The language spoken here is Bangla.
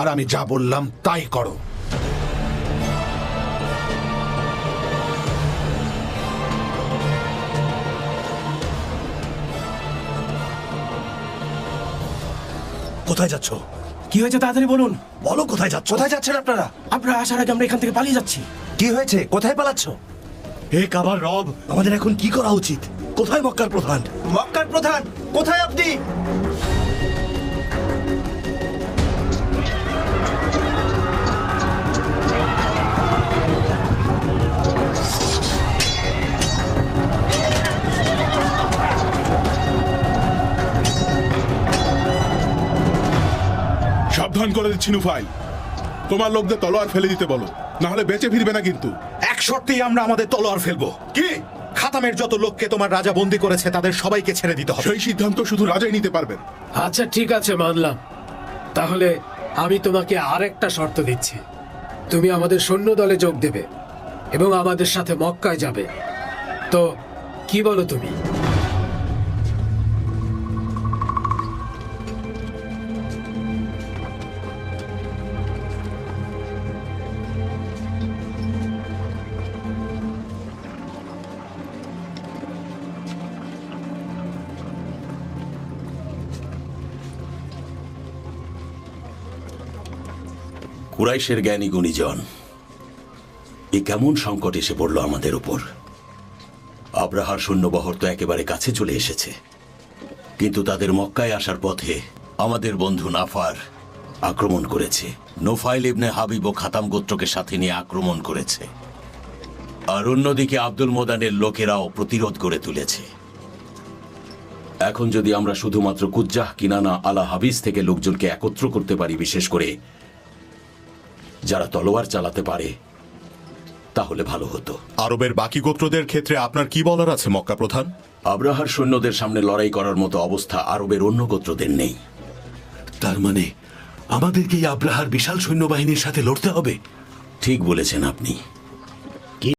আর আমি যা বললাম তাই করো। কোথায় যাচ্ছ? কি হয়েছে তাড়াতাড়ি বলুন। বলো কোথায় যাচ্ছ? কোথায় যাচ্ছেন আপনারা? আপনারা আসার আগে আমরা এখান থেকে পালিয়ে যাচ্ছি। কি হয়েছে? কোথায় পালাচ্ছ? হে কাবার রব, আমাদের এখন কি করা উচিত? কোথায় মক্কার প্রধান? মক্কার প্রধান কোথায় আপনি? সাবধান করে দিচ্ছি নুফাইল, তোমার লোকদের তলোয়ার ফেলে দিতে বলো, না হলে বেঁচে ফিরবে না কিন্তু। এক শর্তেই আমরা আমাদের তলোয়ার ফেলবো। কি? খাতামের যত লোককে তোমার রাজা বন্দী করেছে তাদের সবাইকে ছেড়ে দিতে হবে। সেই সিদ্ধান্ত শুধু রাজাই নিতে পারবেন। আচ্ছা ঠিক আছে, মানলাম। তাহলে আমি তোমাকে আরেকটা শর্ত দিচ্ছি। তুমি আমাদের সৈন্য দলে যোগ দেবে এবং আমাদের সাথে মক্কায় যাবে। তো কি বলো তুমি? কুরাইশের জ্ঞানী গুণীজন, এ কেমন সংকট এসে পড়ল আমাদের উপর। আব্রাহার সৈন্যবহর তো একেবারে কাছে চলে এসেছে, কিন্তু তাদের মক্কায় আসার পথে আমাদের বন্ধু নাফার আক্রমণ করেছে। নোফাইল ইবনে হাবিব ও খাতাম গোত্রকে সাথে নিয়ে আক্রমণ করেছে। আর অন্যদিকে আব্দুল মোদানের লোকেরাও প্রতিরোধ গড়ে তুলেছে। এখন যদি আমরা শুধুমাত্র কুজ্জাহ, কিনানা, আলা হাবিস থেকে লোকজনকে একত্র করতে পারি, বিশেষ করে যারা তলোয়ার চালাতে পারে, তাহলে ভালো হতো। আরবের বাকি গোত্রদের ক্ষেত্রে আপনার কি বলার আছে মক্কা প্রধান? আব্রাহার সৈন্যদের সামনে লড়াই করার মতো অবস্থা আরবের অন্য গোত্রদের নেই। তার মানে আমাদেরকে এই আব্রাহার বিশাল সৈন্যবাহিনীর সাথে লড়তে হবে? ঠিক বলেছেন আপনি।